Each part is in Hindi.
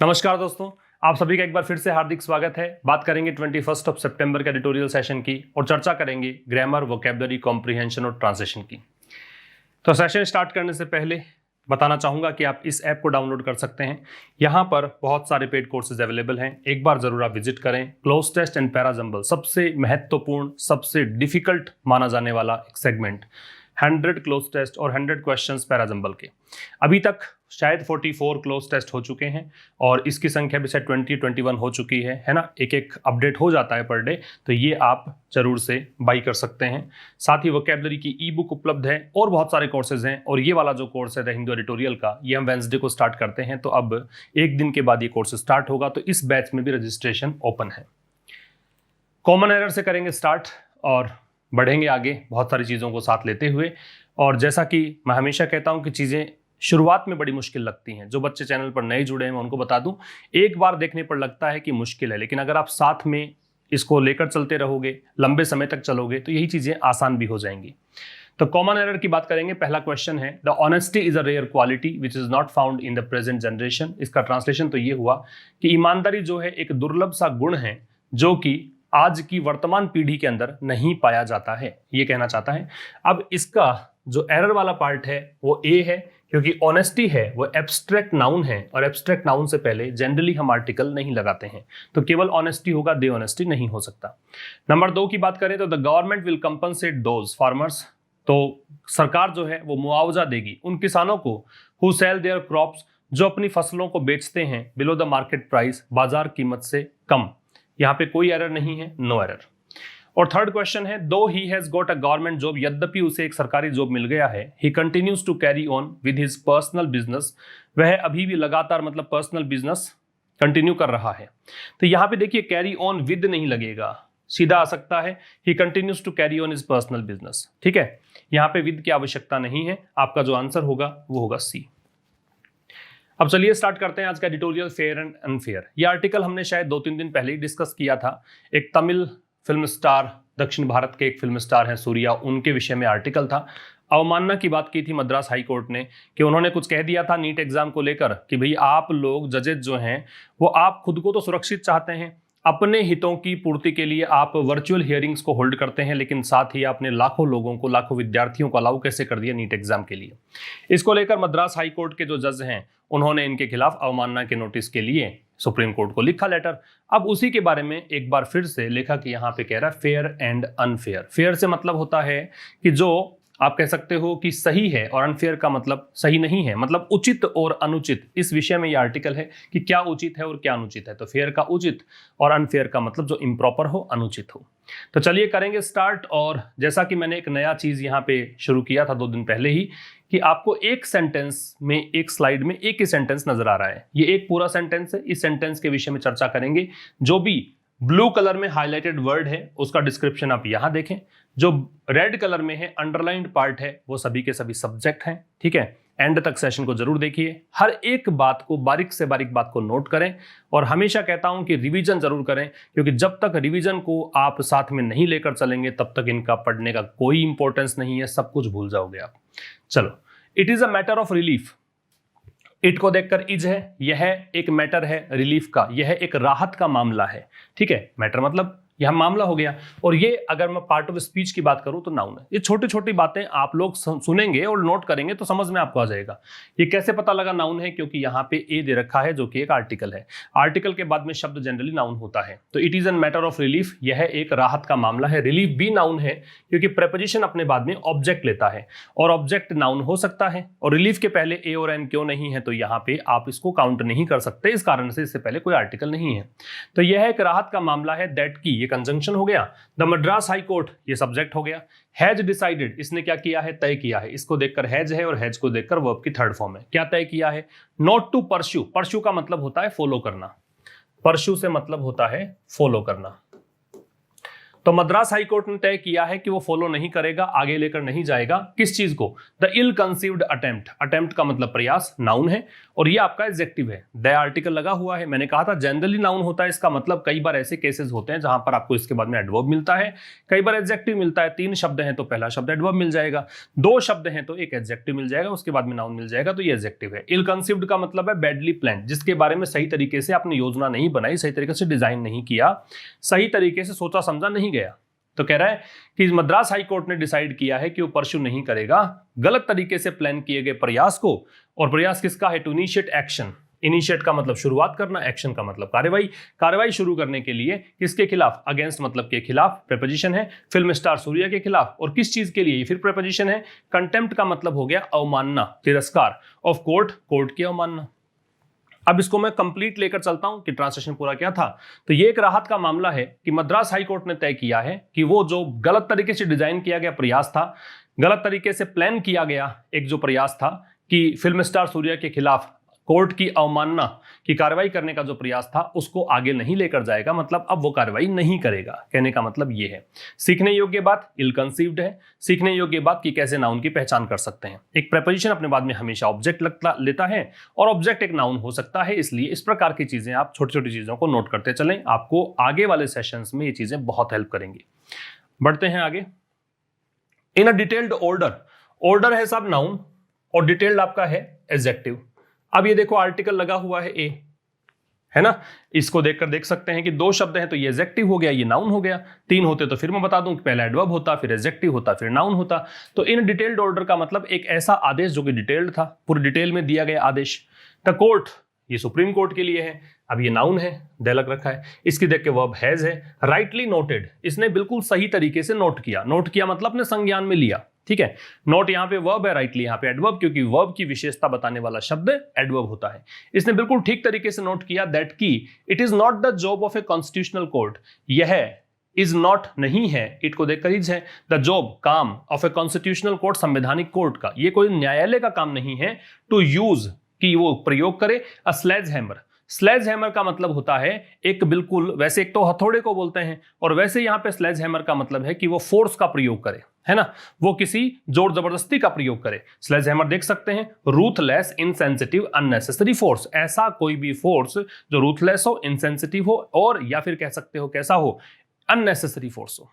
नमस्कार दोस्तों, आप सभी का एक बार फिर से हार्दिक स्वागत है। बात करेंगे 21 सितंबर के एडिटोरियल सेशन की और चर्चा करेंगे ग्रामर, वोकैबुलरी, कॉम्प्रिहेंशन और ट्रांसलेशन की। तो सेशन स्टार्ट करने से पहले बताना चाहूंगा कि आप इस ऐप को डाउनलोड कर सकते हैं। यहाँ पर बहुत सारे पेड कोर्सेज अवेलेबल हैं, एक बार जरूर आप विजिट करें। क्लोज टेस्ट एंड पैराजंबल सबसे महत्वपूर्ण, सबसे डिफिकल्ट माना जाने वाला एक सेगमेंट, 100 क्लोज टेस्ट और 100 क्वेश्चंस पैराजंबल के। अभी तक शायद 44 क्लोज टेस्ट हो चुके हैं और इसकी संख्या भी शायद 21 हो चुकी है ना। एक एक अपडेट हो जाता है पर डे, तो ये आप जरूर से बाई कर सकते हैं। साथ ही वोकैबुलरी की ई बुक उपलब्ध है और बहुत सारे कोर्सेज हैं। और ये वाला जो कोर्स है द हिंदू एडिटोरियल का, ये हम वेंसडे को स्टार्ट करते हैं, तो अब एक दिन के बाद ये कोर्स स्टार्ट होगा। तो इस बैच में भी रजिस्ट्रेशन ओपन है। कॉमन एरर से करेंगे स्टार्ट और बढ़ेंगे आगे बहुत सारी चीज़ों को साथ लेते हुए। और जैसा कि मैं हमेशा कहता हूं कि चीज़ें शुरुआत में बड़ी मुश्किल लगती हैं। जो बच्चे चैनल पर नए जुड़े हैं मैं उनको बता दूं, एक बार देखने पर लगता है कि मुश्किल है, लेकिन अगर आप साथ में इसको लेकर चलते रहोगे, लंबे समय तक चलोगे, तो यही चीज़ें आसान भी हो जाएंगी। तो कॉमन एरर की बात करेंगे। पहला क्वेश्चन है, the honesty is a rare quality which is not found in the present generation. इसका ट्रांसलेशन तो ये हुआ कि ईमानदारी जो है एक दुर्लभ सा गुण है जो कि आज की वर्तमान पीढ़ी के अंदर नहीं पाया जाता है, ये कहना चाहता है। अब इसका जो एरर वाला पार्ट है वो ए है, क्योंकि ऑनेस्टी है वो एब्स्ट्रैक्ट नाउन है और एब्स्ट्रैक्ट नाउन से पहले जनरली हम आर्टिकल नहीं लगाते हैं, तो केवल ऑनेस्टी होगा, दे ऑनेस्टी नहीं हो सकता। नंबर 2 की बात करें तो the government will compensate those farmers, तो सरकार जो है वो मुआवजा देगी उन किसानों को हु सेल देयर क्रॉप्स, जो अपनी फसलों को बेचते हैं बिलो द मार्केट प्राइस, बाजार कीमत से कम। यहाँ पे कोई एरर नहीं है, नो एरर। और थर्ड क्वेश्चन है, though he has got a government job, यद्यपि उसे एक सरकारी जॉब मिल गया है, he continues to carry on with his personal business, वह अभी भी लगातार मतलब पर्सनल बिजनेस कंटिन्यू कर रहा है। तो यहाँ पे देखिए कैरी ऑन विद नहीं लगेगा, सीधा आ सकता है he continues to carry on his personal business. ठीक है, यहाँ पे विद की आवश्यकता नहीं है। आपका जो आंसर होगा वो होगा सी। अब चलिए स्टार्ट करते हैं आज का एडिटोरियल फेयर एंड अनफेयर। ये आर्टिकल हमने शायद 2-3 दिन पहले ही डिस्कस किया था। एक तमिल फिल्म स्टार, दक्षिण भारत के एक फिल्म स्टार हैं सूर्या, उनके विषय में आर्टिकल था। अवमानना की बात की थी मद्रास हाई कोर्ट ने कि उन्होंने कुछ कह दिया था नीट एग्जाम को लेकर कि भाई आप लोग जजेस जो हैं वो आप खुद को तो सुरक्षित चाहते हैं, अपने हितों की पूर्ति के लिए आप वर्चुअल हियरिंग्स को होल्ड करते हैं, लेकिन साथ ही आपने लाखों लोगों को, लाखों विद्यार्थियों को अलाउ कैसे कर दिया नीट एग्जाम के लिए। इसको लेकर मद्रास हाई कोर्ट के जो जज हैं उन्होंने इनके खिलाफ अवमानना के नोटिस के लिए सुप्रीम कोर्ट को लिखा लेटर। अब उसी के बारे में एक बार फिर से लेखक यहाँ पे कह रहा है फेयर एंड अनफेयर। फेयर से मतलब होता है कि जो आप कह सकते हो कि सही है, और अनफेयर का मतलब सही नहीं है, मतलब उचित और अनुचित। इस विषय में यह आर्टिकल है कि क्या उचित है और क्या अनुचित है। तो फेयर का उचित और अनफेयर का मतलब जो इम्प्रॉपर हो, अनुचित हो। तो चलिए करेंगे स्टार्ट। और जैसा कि मैंने एक नया चीज यहाँ पे शुरू किया था 2 दिन पहले ही, कि आपको एक सेंटेंस में, एक स्लाइड में एक ही सेंटेंस नजर आ रहा है, ये एक पूरा सेंटेंस है। इस सेंटेंस के विषय में चर्चा करेंगे। जो भी ब्लू कलर में हाईलाइटेड वर्ड है उसका डिस्क्रिप्शन आप यहां देखें, जो रेड कलर में है अंडरलाइंड पार्ट है वो सभी के सभी सब्जेक्ट हैं। ठीक है, एंड तक सेशन को जरूर देखिए, हर एक बात को, बारीक से बारीक बात को नोट करें। और हमेशा कहता हूं कि रिवीजन जरूर करें, क्योंकि जब तक रिवीजन को आप साथ में नहीं लेकर चलेंगे तब तक इनका पढ़ने का कोई इंपॉर्टेंस नहीं है, सब कुछ भूल जाओगे आप। चलो, it is a matter of relief. It को देखकर इज है, यह एक मैटर है रिलीफ का, यह एक राहत का मामला है। ठीक है, मैटर मतलब यह मामला हो गया। और ये अगर मैं पार्ट ऑफ स्पीच की बात करूं तो नाउन है। ये छोटी छोटी बातें आप लोग सुनेंगे और नोट करेंगे तो समझ में आपको आ जाएगा। ये कैसे पता लगा नाउन है, क्योंकि यहाँ पे ए दे रखा है जो कि एक आर्टिकल है। आर्टिकल के बाद में शब्द जनरली नाउन होता है। तो it is an matter of relief, यह एक राहत का मामला है। रिलीफ भी नाउन है क्योंकि प्रेपोजिशन अपने बाद में ऑब्जेक्ट लेता है और ऑब्जेक्ट नाउन हो सकता है। और रिलीफ के पहले ए और एन क्यों नहीं है, तो यहाँ पे आप इसको काउंट नहीं कर सकते, इस कारण से इससे पहले कोई आर्टिकल नहीं है। तो यह एक राहत का मामला है, दैट की ये कंजंक्शन हो गया। द मद्रास हाई कोर्ट ये सब्जेक्ट हो गया। हैज डिसाइडेड, इसने क्या किया है, तय किया है। इसको देखकर हैज है और हैज को देखकर वर्ब की थर्ड फॉर्म है। क्या तय किया है, नॉट टू परस्यू। परस्यू का मतलब होता है फॉलो करना, परस्यू से मतलब होता है फॉलो करना। तो मद्रास हाईकोर्ट ने तय किया है कि वो फॉलो नहीं करेगा, आगे लेकर नहीं जाएगा। किस चीज को? The ill conceived attempt. Attempt का मतलब प्रयास, नाउन है, और ये आपका एडजेक्टिव है। द आर्टिकल लगा हुआ है। मैंने कहा था जनरली नाउन होता है, इसका मतलब कई बार ऐसे केसेस होते हैं जहां पर आपको इसके बाद में एडवर्ब मिलता है, कई बार एडजेक्टिव मिलता है। 3 शब्द हैं तो पहला शब्द एडवर्ब मिल जाएगा, 2 शब्द हैं तो एक एडजेक्टिव मिल जाएगा, उसके बाद में नाउन मिल जाएगा, तो ये एडजेक्टिव है। इल कंसीव्ड का मतलब है बैडली प्लान्ड, जिसके बारे में सही तरीके से आपने योजना नहीं बनाई, सही तरीके से डिजाइन नहीं किया, सही तरीके से सोचा समझा नहीं गया। तो कह रहा है कि मद्रास हाई कोर्ट ने डिसाइड किया है कि वो परस्यू नहीं करेगा गलत तरीके से प्लान किए गए प्रयास को। और प्रयास किसका है? To initiate action. इनिशिएट का मतलब शुरुआत करना, एक्शन का मतलब कार्रवाई। कार्रवाई शुरू करने के लिए किसके खिलाफ? अगेंस्ट मतलब के खिलाफ, प्रेपोजिशन है। फिल्म स्टार सूर्या के खिलाफ। और किस चीज के लिए? ये फिर प्रेपोजिशन है। कंटेम्प्ट का मतलब हो गया अवमानना, तिरस्कार। ऑफ कोर्ट, कोर्ट की अवमानना। अब इसको मैं कंप्लीट लेकर चलता हूं कि ट्रांसलेशन पूरा क्या था। तो ये एक राहत का मामला है कि मद्रास हाई कोर्ट ने तय किया है कि वो जो गलत तरीके से डिजाइन किया गया प्रयास था, गलत तरीके से प्लान किया गया एक जो प्रयास था कि फिल्म स्टार सूर्या के खिलाफ कोर्ट की अवमानना की कार्रवाई करने का जो प्रयास था, उसको आगे नहीं लेकर जाएगा। मतलब अब वो कार्रवाई नहीं करेगा। कहने का मतलब ये है। सीखने योग्य बात इल कंसीव्ड है। सीखने योग्य बात कि कैसे नाउन की पहचान कर सकते हैं। एक प्रेपोजिशन अपने बाद में हमेशा ऑब्जेक्ट लेता है, और ऑब्जेक्ट एक नाउन हो सकता है। इसलिए इस प्रकार की चीजें आप छोटी छोटी चीजों को नोट करते चलें, आपको आगे वाले सेशंस में ये चीजें बहुत हेल्प करेंगी। बढ़ते हैं आगे। इन अ डिटेल्ड ऑर्डर, ऑर्डर है सब नाउन और डिटेल्ड आपका है एडजेक्टिव। अब ये देखो आर्टिकल लगा हुआ है ए, है ना। इसको देखकर देख सकते हैं कि 2 शब्द हैं तो ये एडजेक्टिव हो गया, ये नाउन हो गया। 3 होते तो फिर मैं बता दूं कि पहला एडवर्ब होता, फिर एडजेक्टिव होता, फिर नाउन होता। तो इन डिटेल्ड ऑर्डर का मतलब एक ऐसा आदेश जो कि डिटेल्ड था, पूरी डिटेल में दिया गया आदेश। द कोर्ट, ये सुप्रीम कोर्ट के लिए है। अब ये नाउन है, दलक रखा है। इसकी देख के वर्ब हैज है। राइटली नोटेड, इसने बिल्कुल सही तरीके से नोट किया। नोट किया मतलब अपने संज्ञान में लिया, ठीक है। नोट यहां पे वर्ब है, राइटली यहां पे एडवर्ब, क्योंकि वर्ब की विशेषता बताने वाला शब्द एडवर्ब होता है। इसने बिल्कुल ठीक तरीके से नोट किया दैट की it is not the job of a constitutional court. यह इज नॉट नहीं है, इट को देखकर इज है, द जॉब काम ऑफ ए कॉन्स्टिट्यूशनल कोर्ट, संवैधानिक कोर्ट का, ये कोई न्यायालय का काम नहीं है। टू यूज, कि वो प्रयोग करे, अ स्लेज हैमर। स्लेज हैमर का मतलब होता है एक बिल्कुल, वैसे एक तो हथौड़े को बोलते हैं, और वैसे यहां पे स्लेज हैमर का मतलब है कि वो फोर्स का प्रयोग करे, है ना, वो किसी जोर जबरदस्ती का प्रयोग करे। स्लेज हैमर देख सकते हैं, रूथलेस, इनसेंसिटिव, अननेसेसरी फोर्स। ऐसा कोई भी फोर्स जो रूथलेस हो, इनसेंसिटिव हो, और या फिर कह सकते हो कैसा हो, अननेसेसरी फोर्स हो,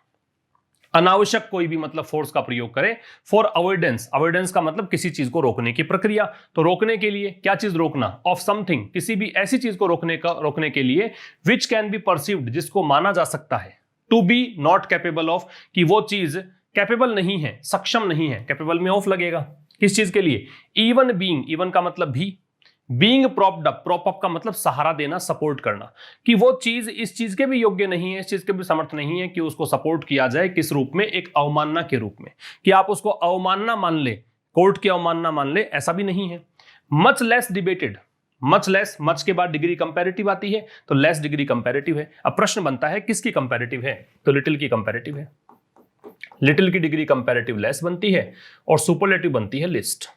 अनावश्यक कोई भी मतलब फोर्स का प्रयोग करे। फॉर अवॉइडेंस, अवॉइडेंस का मतलब किसी चीज को रोकने की प्रक्रिया। तो रोकने के लिए क्या चीज रोकना? ऑफ समथिंग, किसी भी ऐसी चीज को रोकने के लिए विच कैन बी परसीव्ड, जिसको माना जा सकता है। To be not capable of, कि वो चीज कैपेबल नहीं है, सक्षम नहीं है। कैपेबल में ऑफ लगेगा। किस चीज के लिए? इवन बीइंग, इवन का मतलब भी, being propped up, prop up का मतलब सहारा देना, सपोर्ट करना, कि वो चीज इस चीज के भी योग्य नहीं है, इस चीज के भी समर्थ नहीं है कि उसको सपोर्ट किया जाए। किस रूप में? एक अवमानना के रूप में, कि आप उसको अवमानना मान ले, कोर्ट की अवमानना मान ले, ऐसा भी नहीं है। Much less debated, much less, much के बाद डिग्री कंपैरेटिव आती है, तो लेस डिग्री कंपैरेटिव है। अब प्रश्न बनता है किसकी कंपैरेटिव है? तो लिटिल की कंपैरेटिव है। लिटिल की डिग्री कंपैरेटिव लेस बनती है और सुपरलेटिव बनती है लिस्ट,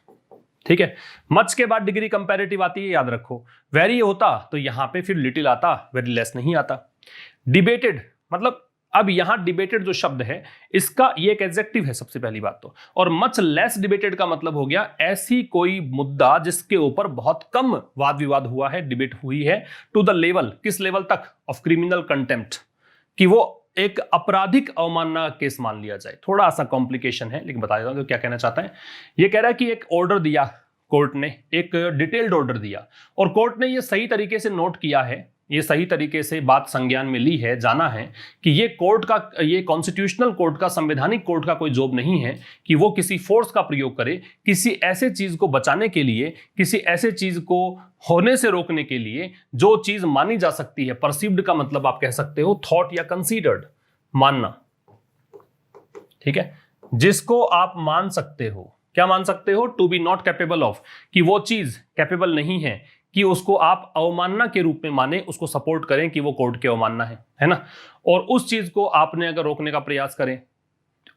ठीक है। मच के बाद डिग्री कंपैरेटिव आती है, याद रखो। वेरी होता तो यहां पे फिर लिटिल आता, वेरी लेस नहीं आता। डिबेटेड मतलब, अब यहां डिबेटेड जो शब्द है इसका ये एक एडजेक्टिव है सबसे पहली बात तो। और मच लेस डिबेटेड का मतलब हो गया ऐसी कोई मुद्दा जिसके ऊपर बहुत कम वाद विवाद हुआ है, डिबेट हुई है। टू द लेवल, किस लेवल तक? ऑफ क्रिमिनल कंटेम्प्ट, कि वो एक आपराधिक अवमानना केस मान लिया जाए। थोड़ा सा कॉम्प्लिकेशन है, लेकिन बता देता हूं क्या कहना चाहता है। ये कह रहा है कि एक ऑर्डर दिया कोर्ट ने, एक डिटेल्ड ऑर्डर दिया, और कोर्ट ने ये सही तरीके से नोट किया है, ये सही तरीके से बात संज्ञान में ली है, जाना है कि ये कोर्ट का, ये कॉन्स्टिट्यूशनल कोर्ट का, संवैधानिक कोर्ट का कोई जॉब नहीं है कि वो किसी फोर्स का प्रयोग करे किसी ऐसे चीज को बचाने के लिए, किसी ऐसे चीज को होने से रोकने के लिए जो चीज मानी जा सकती है। परसीव्ड का मतलब आप कह सकते हो थॉट या कंसीडर्ड, मानना, ठीक है, जिसको आप मान सकते हो। क्या मान सकते हो? To be not capable of, कि वो चीज कैपेबल नहीं है कि उसको आप अवमानना के रूप में माने, उसको सपोर्ट करें कि वो कोर्ट की अवमानना है ना, और उस चीज को आपने अगर रोकने का प्रयास करें।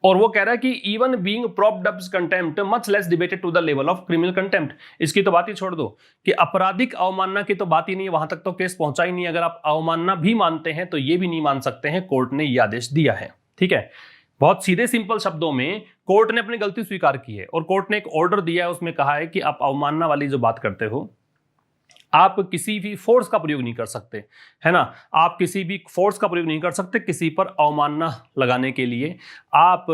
और वो कह रहा है कि even being propped up contempt much less debated to the level of criminal contempt. इसकी तो बात ही छोड़ दो कि आपराधिक अवमानना की तो बात ही नहीं है, वहां तक तो केस पहुंचा ही नहीं। अगर आप अवमानना भी मानते हैं तो ये भी नहीं मान सकते हैं, कोर्ट ने ये आदेश दिया है। ठीक है, बहुत सीधे सिंपल शब्दों में कोर्ट ने अपनी गलती स्वीकार की है और कोर्ट ने एक ऑर्डर दिया है, उसमें कहा है कि आप अवमानना वाली जो बात करते हो, आप किसी भी फोर्स का प्रयोग नहीं कर सकते, है ना, आप किसी भी फोर्स का प्रयोग नहीं कर सकते किसी पर अवमानना लगाने के लिए। आप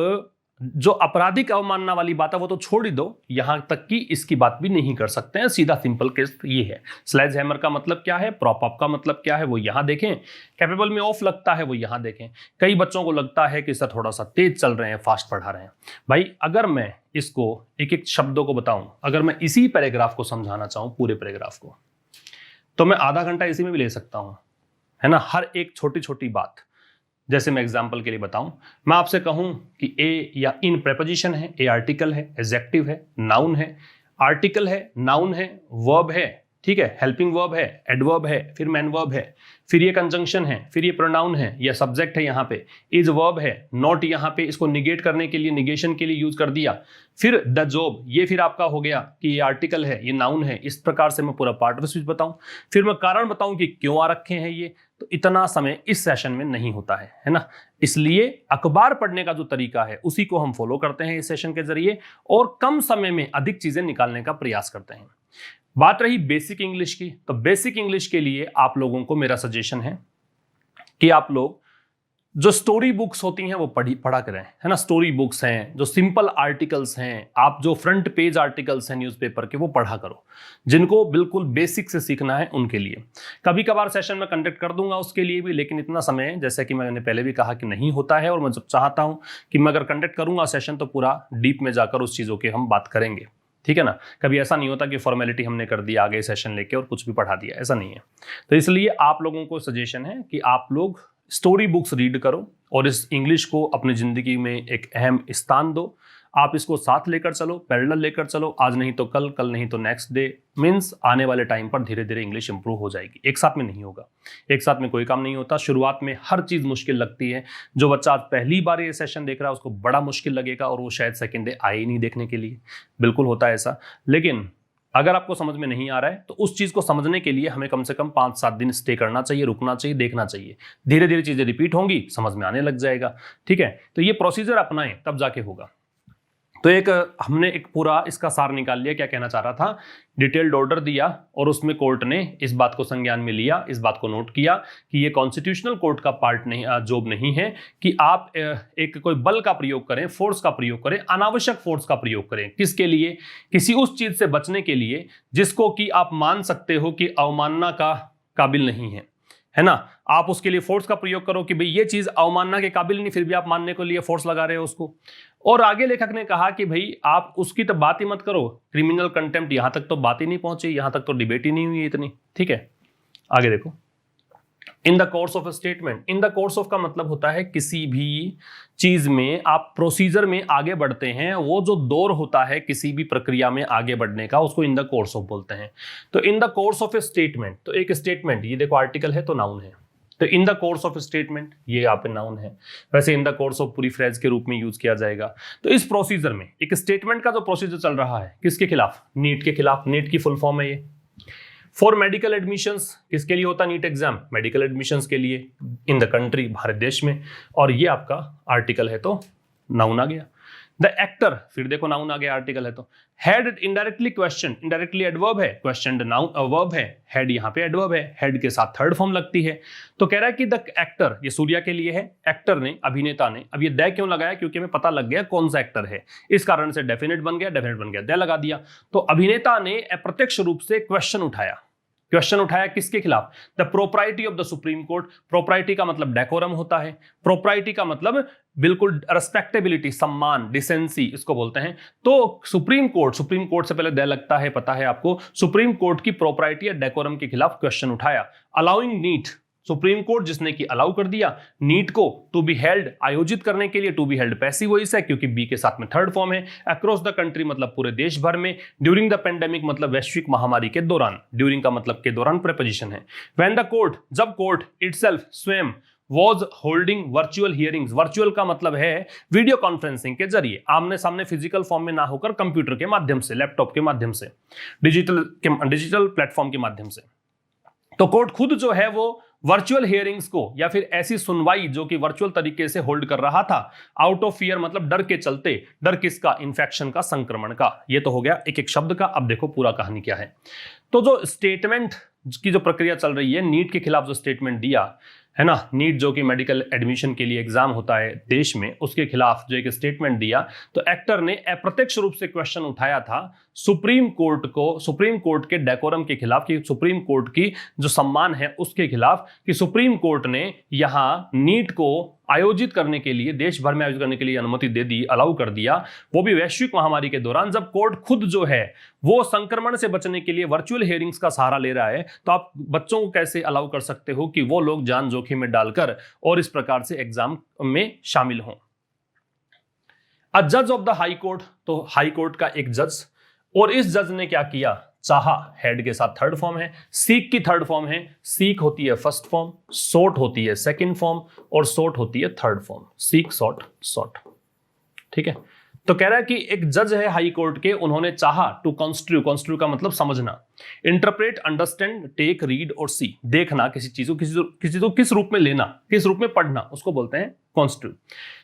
जो आपराधिक अवमानना वाली बात है वो तो छोड़ ही दो, यहां तक कि इसकी बात भी नहीं कर सकते हैं। सीधा सिंपल केस ये है। स्लेज हैमर का मतलब क्या है, प्रॉप अप का मतलब क्या है वो यहां देखें, कैपेबल में ऑफ लगता है वो यहां देखें। कई बच्चों को लगता है कि सर थोड़ा सा तेज चल रहे हैं, फास्ट पढ़ा रहे हैं। भाई अगर मैं इसको एक एक शब्दों को बताऊं, अगर मैं इसी पैराग्राफ को समझाना चाहूं, पूरे पैराग्राफ को, तो मैं आधा घंटा इसी में भी ले सकता हूं, है ना। हर एक छोटी छोटी बात, जैसे मैं एग्जांपल के लिए बताऊं, मैं आपसे कहूं कि ए या इन प्रेपोजिशन है, ए आर्टिकल है, एडजेक्टिव है, नाउन है, आर्टिकल है, नाउन है, वर्ब है, ठीक है, हेल्पिंग वर्ब है, एडवर्ब है, फिर मैन वर्ब है, फिर ये कंजंक्शन है, फिर ये प्रोनाउन है, या सब्जेक्ट है, यहाँ पे इज वर्ब है, नॉट यहाँ पे इसको निगेट करने के लिए, निगेशन के लिए यूज कर दिया, फिर द जॉब, ये फिर आपका हो गया कि ये आर्टिकल है, ये नाउन है। इस प्रकार से मैं पूरा पार्ट स्विच बताऊं, फिर मैं कारण बताऊं कि क्यों आ रखे हैं ये, तो इतना समय इस सेशन में नहीं होता है ना। इसलिए अखबार पढ़ने का जो तरीका है उसी को हम फॉलो करते हैं इस सेशन के जरिए, और कम समय में अधिक चीजें निकालने का प्रयास करते हैं। बात रही बेसिक इंग्लिश की, तो बेसिक इंग्लिश के लिए आप लोगों को मेरा सजेशन है कि आप लोग जो स्टोरी बुक्स होती हैं वो पढ़ा करें, है ना। स्टोरी बुक्स हैं, जो सिंपल आर्टिकल्स हैं, आप जो फ्रंट पेज आर्टिकल्स हैं न्यूज़पेपर के, वो पढ़ा करो। जिनको बिल्कुल बेसिक से सीखना है उनके लिए कभी कभार सेशन में कंडक्ट कर दूंगा उसके लिए भी, लेकिन इतना समय जैसे कि मैंने पहले भी कहा कि नहीं होता है। और मैं जब चाहता हूं कि मैं अगर कंडक्ट करूंगा सेशन तो पूरा डीप में जाकर उस चीज़ों की हम बात करेंगे, ठीक है ना। कभी ऐसा नहीं होता कि फॉर्मेलिटी हमने कर दी आगे सेशन लेके और कुछ भी पढ़ा दिया, ऐसा नहीं है। तो इसलिए आप लोगों को सजेशन है कि आप लोग स्टोरी बुक्स रीड करो और इस इंग्लिश को अपनी जिंदगी में एक अहम स्थान दो। आप इसको साथ लेकर चलो, पैरेलल लेकर चलो, आज नहीं तो कल, कल नहीं तो नेक्स्ट डे, मीन्स आने वाले टाइम पर धीरे धीरे इंग्लिश इंप्रूव हो जाएगी। एक साथ में नहीं होगा, एक साथ में कोई काम नहीं होता। शुरुआत में हर चीज़ मुश्किल लगती है। जो बच्चा आज पहली बार ये सेशन देख रहा है उसको बड़ा मुश्किल लगेगा और वो शायद सेकेंड डे आए ही नहीं देखने के लिए, बिल्कुल होता है ऐसा। लेकिन अगर आपको समझ में नहीं आ रहा है तो उस चीज़ को समझने के लिए हमें कम से कम 5-7 दिन स्टे करना चाहिए, रुकना चाहिए, देखना चाहिए। धीरे धीरे चीज़ें रिपीट होंगी, समझ में आने लग जाएगा, ठीक है। तो ये प्रोसीजर अपनाएं तब जाके होगा। तो एक हमने एक पूरा इसका सार निकाल लिया, क्या कहना चाह रहा था। डिटेल्ड ऑर्डर दिया और उसमें कोर्ट ने इस बात को संज्ञान में लिया, इस बात को नोट किया कि ये कॉन्स्टिट्यूशनल कोर्ट का पार्ट नहीं, जॉब नहीं है कि आप एक कोई बल का प्रयोग करें, फोर्स का प्रयोग करें, अनावश्यक फोर्स का प्रयोग करें। किसके लिए? किसी उस चीज से बचने के लिए जिसको कि आप मान सकते हो कि अवमानना का काबिल नहीं है ना। आप उसके लिए फोर्स का प्रयोग करो कि भाई ये चीज अवमानना के काबिल नहीं, फिर भी आप मानने के लिए फोर्स लगा रहे हो उसको। और आगे लेखक ने कहा कि भाई आप उसकी तो बात ही मत करो, क्रिमिनल कंटेम्प्ट, यहां तक तो बात ही नहीं पहुंची, यहां तक तो डिबेट ही नहीं हुई इतनी, ठीक है। आगे देखो, in the course of statement. In the course of का मतलब होता है किसी भी चीज में आप प्रोसीजर में आगे बढ़ते हैं, वो जो दौर होता है किसी भी प्रक्रिया में आगे बढ़ने का, उसको इन द कोर्स ऑफ बोलते हैं। तो in the course of A statement, तो एक स्टेटमेंट, ये देखो आर्टिकल है तो नाउन है, तो in the course of statement ये यहाँ पे नाउन है। वैसे इन द कोर्स ऑफ पूरी फ्रेज के रूप में यूज किया जाएगा। तो इस प्रोसीजर में एक स्टेटमेंट का जो प्रोसीजर चल रहा है, किसके खिलाफ? नीट के खिलाफ। नीट की फुल फॉर्म है ये। फॉर मेडिकल एडमिशंस, किसके लिए होता है नीट एग्जाम? मेडिकल एडमिशंस के लिए इन द कंट्री, भारत देश में। और ये आपका आर्टिकल है तो नाउन आ गया। द एक्टर, फिर देखो नाउन आ गया, आर्टिकल है तो। Head indirectly question, indirectly adverb है, क्वेश्चन नाउन वर्ब है, हेड यहाँ पे एडवर्ब है, हेड के साथ थर्ड फॉर्म लगती है। तो कह रहा है कि द एक्टर, ये सूर्या के लिए है, एक्टर ने, अभिनेता ने। अब ये द क्यों लगाया? क्योंकि हमें पता लग गया कौन सा एक्टर है, इस कारण से डेफिनेट बन गया, डेफिनेट बन गया, द लगा दिया। तो अभिनेता ने अप्रत्यक्ष रूप से क्वेश्चन उठाया। क्वेश्चन उठाया किसके खिलाफ? The propriety of the supreme court. Propriety का मतलब डेकोरम होता है, प्रोप्राइटी का मतलब बिल्कुल रेस्पेक्टेबिलिटी, सम्मान, डिसेंसी, इसको बोलते हैं। तो सुप्रीम कोर्ट, सुप्रीम कोर्ट से पहले द लगता है, पता है आपको। सुप्रीम कोर्ट की प्रोप्राइटी या डेकोरम के खिलाफ क्वेश्चन उठाया। अलाउइंग नीट, सुप्रीम कोर्ट जिसने कि अलाउ कर दिया नीट को टू बी हेल्ड, आयोजित करने के लिए। To be held passive voice है क्योंकि बी के साथ में थर्ड फॉर्म है। अक्रॉस द कंट्री मतलब पूरे देश भर में। ड्यूरिंग द पेंडेमिक मतलब वैश्विक महामारी के दौरान, ड्यूरिंग का मतलब के दौरान प्रेपोजिशन है। व्हेन द कोर्ट, जब कोर्ट इटसेल्फ, स्वयं, was holding virtual hearings. Virtual का मतलब है वीडियो कॉन्फ्रेंसिंग के जरिए, आमने सामने फिजिकल फॉर्म में ना होकर कंप्यूटर के माध्यम से, लैपटॉप के माध्यम से, डिजिटल प्लेटफॉर्म के माध्यम से। तो कोर्ट खुद जो है वो वर्चुअल हियरिंग्स को या फिर ऐसी सुनवाई जो कि वर्चुअल तरीके से होल्ड कर रहा था, आउट ऑफ फियर मतलब डर के चलते। डर किसका? इन्फेक्शन का, संक्रमण का। ये तो हो गया एक एक शब्द का। अब देखो पूरा कहानी क्या है। तो जो स्टेटमेंट की जो प्रक्रिया चल रही है, नीट के खिलाफ जो स्टेटमेंट दिया है ना, नीट जो कि मेडिकल एडमिशन के लिए एग्जाम होता है देश में, उसके खिलाफ जो एक स्टेटमेंट दिया, तो एक्टर ने अप्रत्यक्ष रूप से क्वेश्चन उठाया था सुप्रीम कोर्ट को, सुप्रीम कोर्ट के डेकोरम के खिलाफ, कि सुप्रीम कोर्ट की जो सम्मान है उसके खिलाफ, कि सुप्रीम कोर्ट ने यहां नीट को आयोजित करने के लिए, देश भर में आयोजित करने के लिए अनुमति दे दी, अलाउ कर दिया, वो भी वैश्विक महामारी के दौरान, जब कोर्ट खुद जो है वो संक्रमण से बचने के लिए वर्चुअल हियरिंग्स का सहारा ले रहा है, तो आप बच्चों को कैसे अलाउ कर सकते हो कि वो लोग जान जोखिम में डालकर और इस प्रकार से एग्जाम में शामिल हों। अ जज ऑफ द हाई कोर्ट, तो हाई कोर्ट का एक जज, और इस जज ने क्या किया? चाहा, हेड के साथ थर्ड फॉर्म है, सीक की थर्ड फॉर्म है, सीक होती है फर्स्ट फॉर्म, सोट होती है सेकंड फॉर्म, और सोट होती है थर्ड फॉर्म। सीक, सोट, सोट। ठीक है। तो कह रहा है कि एक जज है हाई कोर्ट के, उन्होंने चाहा टू कॉन्स्ट्रू, कॉन्स्ट्रू का मतलब समझना, इंटरप्रेट, अंडरस्टैंड, टेक, रीड और सी, देखना किसी चीज को, किसी को किस रूप में लेना, किस रूप में पढ़ना, उसको बोलते हैं कॉन्स्ट्रू।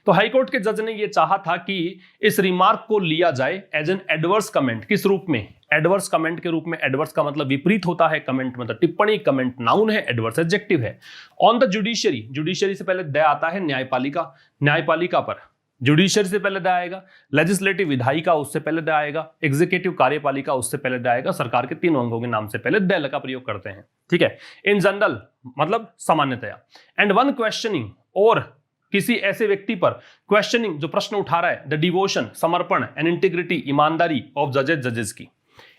तो हाई कोर्ट के जज ने यह चाहा था कि इस रिमार्क को लिया जाए एज एन एडवर्स कमेंट। किस रूप में? एडवर्स कमेंट के रूप में। एडवर्स का मतलब विपरीत होता है, कमेंट मतलब टिप्पणी, कमेंट नाउन है, एडवर्स एडजेक्टिव है। ऑन द जुडिशियरी, जुडिशियरी से पहले द आता है न्यायपालिका, न्यायपालिका पर, जुडिशियरी से पहले द आएगा, लेजिस्लेटिव विधायिका उससे पहले द आएगा, एग्जीक्यूटिव कार्यपालिका उससे पहले द आएगा, सरकार के तीनों अंगों के नाम से पहले द का प्रयोग करते हैं। ठीक है। इन जनरल मतलब सामान्यतया। एंड वन क्वेश्चनिंग, और किसी ऐसे व्यक्ति पर क्वेश्चनिंग जो प्रश्न उठा रहा है, द डिवोशन, समर्पण, एंड इंटीग्रिटी, ईमानदारी ऑफ जजेस, जजेस की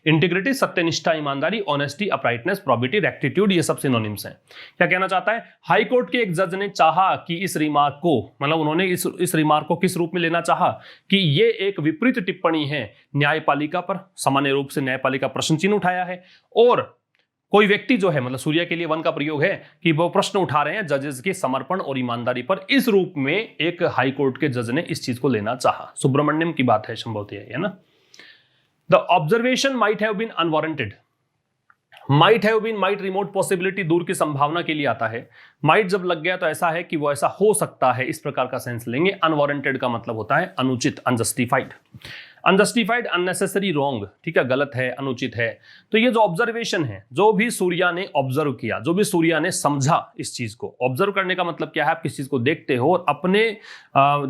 इंटीग्रिटी, सत्यनिष्ठा, ईमानदारी, ऑनेस्टी, अपराइटनेस, प्रोबिटी, रेक्टिट्यूड, ये सब सिनोनिम्स हैं। क्या कहना चाहता है? हाई कोर्ट के एक जज ने चाहा कि इस रिमार्क को, मतलब उन्होंने इस रिमार्क को किस रूप में लेना चाहा कि ये एक विपरीत टिप्पणी है न्यायपालिका पर, सामान्य रूप से न्यायपालिका प्रश्न चिन्ह उठाया है, और कोई व्यक्ति जो है, मतलब सूर्य के लिए वन का प्रयोग है कि वो प्रश्न उठा रहे हैं जजेस के समर्पण और ईमानदारी पर, इस रूप में एक हाई कोर्ट के जज ने इस चीज को लेना चाहा। सुब्रमण्यम की बात है संभवतः, है ना। The observation might have been unwarranted. Might have been, might remote possibility, दूर की संभावना के लिए आता है। might जब लग गया तो ऐसा है कि वो ऐसा हो सकता है, इस प्रकार का सेंस लेंगे। unwarranted का मतलब होता है अनुचित, unjustified, unjustified, unnecessary, wrong, ठीक है, गलत है, अनुचित है। तो ये जो ऑब्जर्वेशन है, जो भी सूर्या ने ऑब्जर्व किया, जो भी सूर्या ने समझा इस चीज को, ऑब्जर्व करने का मतलब क्या है? आप किस चीज को देखते हो और अपने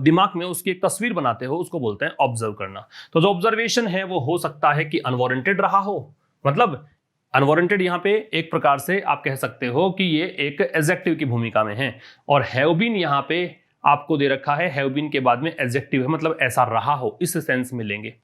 दिमाग में उसकी एक तस्वीर बनाते हो, उसको बोलते हैं ऑब्जर्व करना। तो जो ऑब्जर्वेशन है वो हो सकता है कि अनवारंटेड रहा हो, मतलब अनवारंटेड यहां पे एक प्रकार से आप कह सकते हो कि ये एक एडजेक्टिव की भूमिका में है, और हैव बीन यहां पे आपको दे रखा है, हैव बीन के बाद में एडजेक्टिव है, मतलब ऐसा रहा हो, इस सेंस में लेंगे।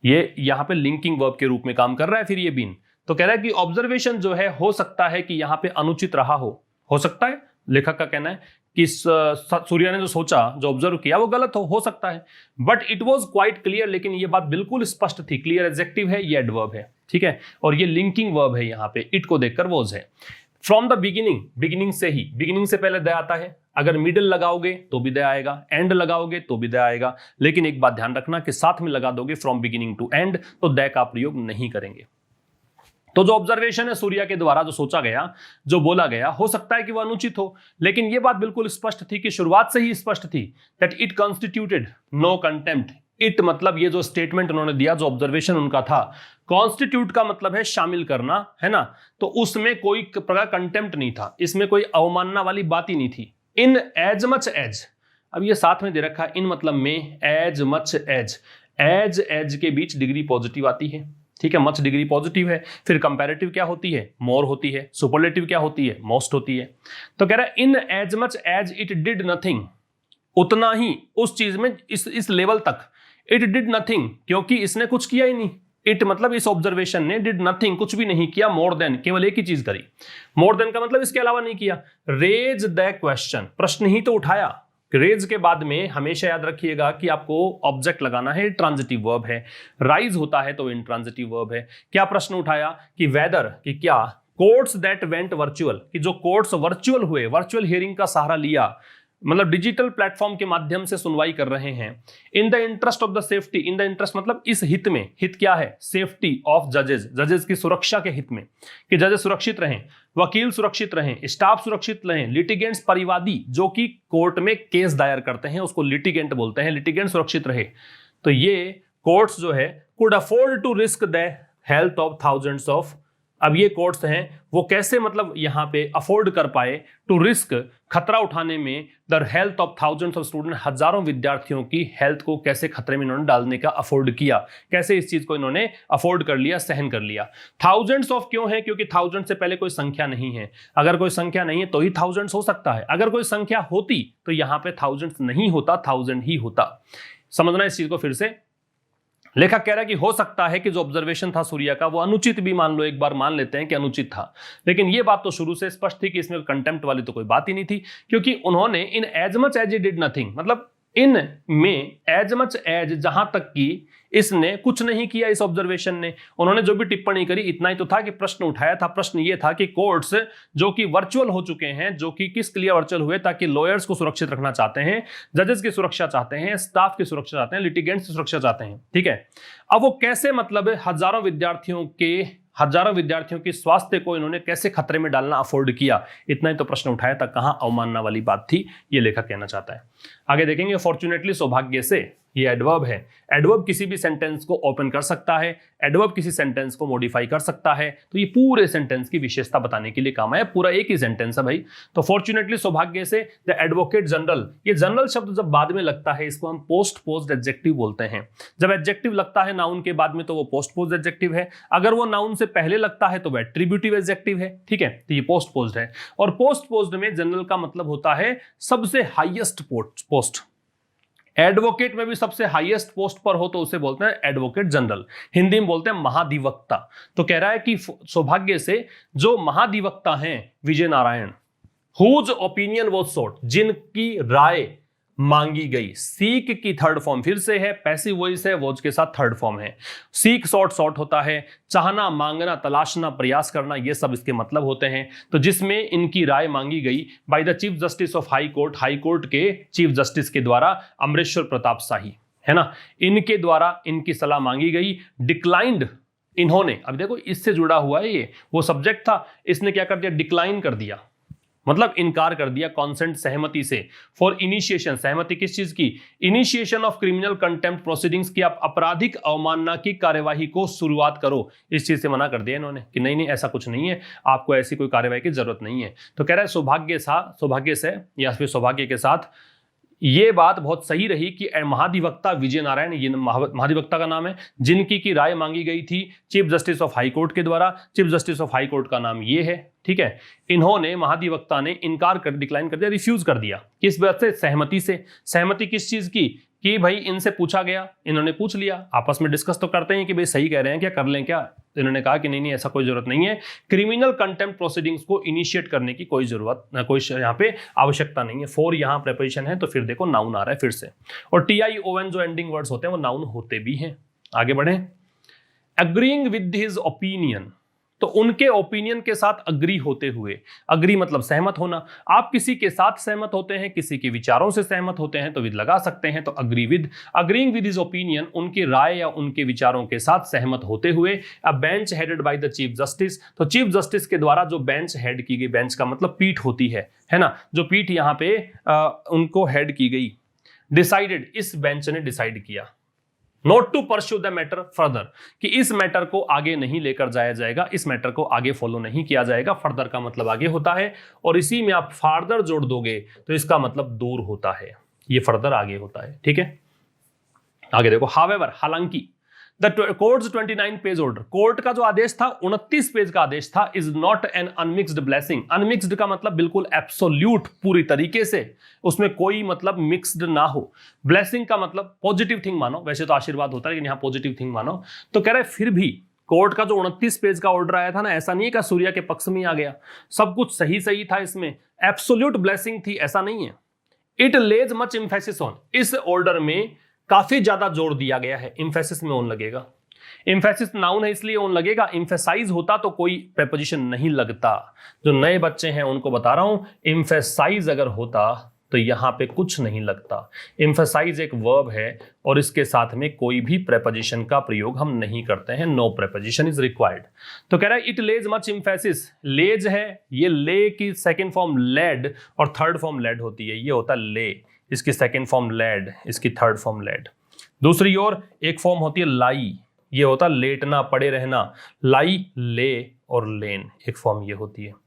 ये यहां पे लिंकिंग वर्ब के रूप में काम कर रहा है। फिर ये बीन, तो कह रहा है कि ऑब्जर्वेशन जो है हो सकता है कि यहां पे अनुचित रहा हो सकता है, लेखक का कहना है कि सूर्या ने जो सोचा, जो ऑब्जर्व किया, वो गलत हो सकता है। But it was quite clear, लेकिन ये बात बिल्कुल स्पष्ट थी। क्लियर एडजेक्टिव है, ये एडवर्ब है, ठीक है, और ये लिंकिंग वर्ब है, यहाँ पे इट को देखकर वॉज है। फ्रॉम द बिगिनिंग, बिगिनिंग से ही, बिगिनिंग से पहले द आता है, अगर मिडिल लगाओगे तो भी द आएगा, एंड लगाओगे तो भी द आएगा, लेकिन एक बात ध्यान रखना कि साथ में लगा दोगे फ्रॉम बिगिनिंग टू एंड तो द का प्रयोग नहीं करेंगे। तो जो ऑब्जर्वेशन है सूर्या के द्वारा जो सोचा गया, जो बोला गया, हो सकता है कि वह अनुचित हो, लेकिन यह बात बिल्कुल स्पष्ट थी कि शुरुआत से ही स्पष्ट थी that it constituted no contempt. It मतलब ये जो स्टेटमेंट उन्होंने दिया, जो ऑब्जर्वेशन उनका था, कॉन्स्टिट्यूट का मतलब है शामिल करना, है ना, तो उसमें कोई प्रकार कंटेम्प्ट नहीं था, इसमें कोई अवमानना वाली बात ही नहीं थी। इन एज मच एज, अब ये साथ में दे रखा है, इन मतलब में, एज मच एज, एज के बीच डिग्री पॉजिटिव आती है, ठीक है, मच डिग्री पॉजिटिव है। फिर कंपैरेटिव क्या होती है? मोर होती है। सुपरलेटिव क्या होती है? मोस्ट होती है। तो कह रहा है in as much as it did nothing, उतना ही, उस चीज में, इस लेवल तक, इट डिड नथिंग, क्योंकि इसने कुछ किया ही नहीं। इट मतलब इस ऑब्जर्वेशन ने, डिड नथिंग, कुछ भी नहीं किया, मोर देन, केवल एक ही चीज करी। मोर देन का मतलब इसके अलावा नहीं किया। रेज द क्वेश्चन, प्रश्न ही तो उठाया। रेज के बाद में हमेशा याद रखिएगा कि आपको ऑब्जेक्ट लगाना है, ट्रांजिटिव वर्ब है। राइज होता है तो इंट्रांजिटिव वर्ब है। क्या प्रश्न उठाया? कि वेदर, कि क्या, कोर्ट्स दैट वेंट वर्चुअल, कि जो कोर्ट्स वर्चुअल हुए, वर्चुअल हियरिंग का सहारा लिया, मतलब डिजिटल प्लेटफॉर्म के माध्यम से सुनवाई कर रहे हैं। In the interest of the safety, in the interest मतलब इस हित में, हित क्या है, सेफ्टी ऑफ जजेस, जजेस की सुरक्षा के हित में, कि जजेस सुरक्षित रहें, वकील सुरक्षित रहें, स्टाफ सुरक्षित रहें, लिटिगेंट्स परिवादी जो कि कोर्ट में केस दायर करते हैं उसको लिटिगेंट बोलते हैं, लिटिगेंट सुरक्षित रहे। तो ये कोर्ट्स जो है could afford to risk the health of thousands of, अब ये कोर्ट्स हैं वो कैसे मतलब यहां पे अफोर्ड कर पाए टू रिस्क, खतरा उठाने में, the health of thousands of student, हजारों विद्यार्थियों की हेल्थ को कैसे खतरे में इन्होंने डालने का अफोर्ड किया, कैसे इस चीज को इन्होंने अफोर्ड कर लिया, सहन कर लिया। थाउजेंड्स ऑफ क्यों है, क्योंकि थाउजेंड से पहले कोई संख्या नहीं है, अगर कोई संख्या नहीं है तो ही थाउजेंड्स हो सकता है, अगर कोई संख्या होती तो यहां पे थाउजेंड्स नहीं होता, थाउजेंड ही होता। समझना इस चीज को फिर से। लेखक कह रहा है कि हो सकता है कि जो ऑब्जर्वेशन था सूर्य का वो अनुचित भी मान लो, एक बार मान लेते हैं कि अनुचित था, लेकिन ये बात तो शुरू से स्पष्ट थी कि इसमें कंटेम्प्ट वाली तो कोई बात ही नहीं थी, क्योंकि उन्होंने in as much as he did nothing, मतलब इन में एज मच एज, जहां तक कि इसने कुछ नहीं किया, इस ऑब्जर्वेशन ने, उन्होंने जो भी टिप्पणी करी इतना ही तो था कि प्रश्न उठाया था। प्रश्न ये था कि कोर्ट्स जो कि वर्चुअल हो चुके हैं, जो कि किसके लिए वर्चुअल हुए, ताकि लॉयर्स को सुरक्षित रखना चाहते हैं, जजेस की सुरक्षा चाहते हैं, स्टाफ की सुरक्षा चाहते हैं, लिटिगेंट्स की सुरक्षा चाहते हैं, ठीक है। अब वो कैसे मतलब हजारों विद्यार्थियों की स्वास्थ्य को इन्होंने कैसे खतरे में डालना अफोर्ड किया, इतना ही तो प्रश्न उठाया था, कहां अवमानना वाली बात थी, ये लेखक कहना चाहता है। आगे देखेंगे, फॉर्चुनेटली, सौभाग्य से, ये एडवर्ब है। एडवर्ब किसी भी सेंटेंस को ओपन कर सकता है, एडवर्ब किसी सेंटेंस को मॉडिफाई कर सकता है, तो ये पूरे सेंटेंस की विशेषता बताने के लिए काम है, पूरा एक ही सेंटेंस है भाई। तो फॉर्चुनेटली, सौभाग्य से, द एडवोकेट जनरल, ये जनरल शब्द जब बाद में लगता है इसको हम पोस्ट पोज्ड एडजेक्टिव बोलते हैं। जब एडजेक्टिव लगता है नाउन के बाद में तो वो पोस्ट पोज्ड एडजेक्टिव है, अगर वो नाउन से पहले लगता है तो वह एट्रीब्यूटिव एडजेक्टिव है, ठीक है। तो ये पोस्ट पोज्ड है, और पोस्ट पोज्ड में जनरल का मतलब होता है सबसे हाईएस्ट पोस्ट। एडवोकेट में भी सबसे हाईएस्ट पोस्ट पर हो तो उसे बोलते हैं एडवोकेट जनरल, हिंदी में बोलते हैं महाधिवक्ता। तो कह रहा है कि सौभाग्य से जो महाधिवक्ता हैं Vijay Narayan, whose opinion was sought, जिनकी राय मांगी गई। सीक की थर्ड फॉर्म फिर से है, पैसिव वॉइस है, वॉज के साथ थर्ड फॉर्म है। सीक सॉर्ट होता है चाहना, मांगना, तलाशना, प्रयास करना, ये सब इसके मतलब होते हैं। तो जिसमें इनकी राय मांगी गई by the chief justice of high court, high court के चीफ जस्टिस के द्वारा अमरेश्वर प्रताप शाही, है ना, इनके द्वारा इनकी सलाह मांगी गई। डिक्लाइंड, इन्होंने, अब देखो इससे जुड़ा हुआ है, ये वो सब्जेक्ट था, इसने क्या कर दिया, डिक्लाइन कर दिया, मतलब इनकार कर दिया, कॉन्सेंट, सहमति से। फॉर इनिशिएशन, सहमति किस चीज की, initiation of criminal contempt proceedings की, आप आपराधिक अवमानना की कार्यवाही को शुरुआत करो, इस चीज से मना कर दिया इन्होंने कि नहीं ऐसा कुछ नहीं है, आपको ऐसी कोई कार्यवाही की जरूरत नहीं है। तो कह रहा है सौभाग्य से या फिर सौभाग्य के साथ ये बात बहुत सही रही कि महाधिवक्ता विजय नारायण, ये महाधिवक्ता का नाम है, जिनकी की राय मांगी गई थी chief justice of high court के द्वारा। Chief justice of high court का नाम ये है, ठीक है। इन्होंने, महाधिवक्ता ने इनकार कर, डिक्लाइन कर दिया, रिफ्यूज कर दिया। किस बात से, सहमति से। सहमति किस चीज की, कि भाई इनसे पूछा गया, इन्होंने पूछ लिया, आपस में डिस्कस तो करते हैं कि भाई सही कह रहे हैं क्या, कर लें क्या। इन्होंने कहा कि नहीं ऐसा कोई जरूरत नहीं है, क्रिमिनल कंटेम्प्ट प्रोसीडिंग्स को इनिशिएट करने की कोई जरूरत, कोई यहाँ पे आवश्यकता नहीं है। फॉर यहाँ प्रेपोजिशन है तो फिर देखो नाउन आ रहा है फिर से, और TION जो एंडिंग वर्ड्स होते हैं वो नाउन होते भी हैं। आगे बढ़े, अग्रीइंग विद हिज ओपिनियन, तो उनके ओपिनियन के साथ अग्री होते हुए, अग्री मतलब सहमत होना। आप किसी के साथ सहमत होते हैं, किसी के विचारों से सहमत होते हैं तो विद लगा सकते हैं, तो agree with, agreeing with his opinion, उनकी राय या उनके विचारों के साथ सहमत होते हुए। अ bench headed by the chief justice, तो चीफ जस्टिस के द्वारा जो बेंच हेड की गई, बेंच का मतलब पीठ होती है ना, जो पीठ यहाँ पे उनको हेड की गई, डिसाइडेड, इस बेंच ने डिसाइड किया, not to pursue the matter further, कि इस मैटर को आगे नहीं लेकर जाया जाएगा, इस मैटर को आगे फॉलो नहीं किया जाएगा। फर्दर का मतलब आगे होता है, और इसी में आप फार्दर जोड़ दोगे तो इसका मतलब दूर होता है, ये फर्दर आगे होता है, ठीक है। आगे देखो, हावेवर, हालांकि, the courts 29 page order, court का जो आदेश था 29 पेज का आदेश था, is not an unmixed blessing. Unmixed का मतलब बिल्कुल एब्सोल्यूट, पूरी तरीके से, उसमें कोई मतलब मिक्स्ड ना हो। ब्लेसिंग का मतलब पॉजिटिव थिंग मानो, वैसे तो आशीर्वाद होता है लेकिन यहाँ पॉजिटिव थिंग मानो। तो कह रहे फिर भी कोर्ट का जो 29 पेज का ऑर्डर आया था ना, ऐसा नहीं है कि सूर्य के पक्ष में आ गया, सब कुछ सही था इसमें, एब्सोल्यूट ब्लेसिंग थी, ऐसा नहीं है। It Lay's much emphasis on, इस ऑर्डर में काफी ज्यादा जोर दिया गया है, एम्फेसिस में ऑन लगेगा, एम्फेसिस नाउन है इसलिए ऑन लगेगा, एम्फेसाइज होता तो कोई प्रेपोजिशन नहीं लगता। जो नए बच्चे हैं उनको बता रहा हूं, एम्फेसाइज अगर होता तो यहां पे कुछ नहीं लगता। एम्फसाइज एक वर्ब है और इसके साथ में कोई भी प्रेपोजिशन का प्रयोग हम नहीं करते हैं, नो प्रेपोजिशन इज रिक्वायर्ड। तो कह रहा है इट लेज मच एम्फेसिस, लेज है, ये ले की सेकेंड फॉर्म लेड और थर्ड फॉर्म लेड होती है, ये होता है ले, इसकी सेकेंड फॉर्म लेड, इसकी थर्ड फॉर्म लेड। दूसरी ओर एक फॉर्म होती है लाई, ये होता लेटना, पड़े रहना, लाई, ले और लेन, एक फॉर्म ये होती है।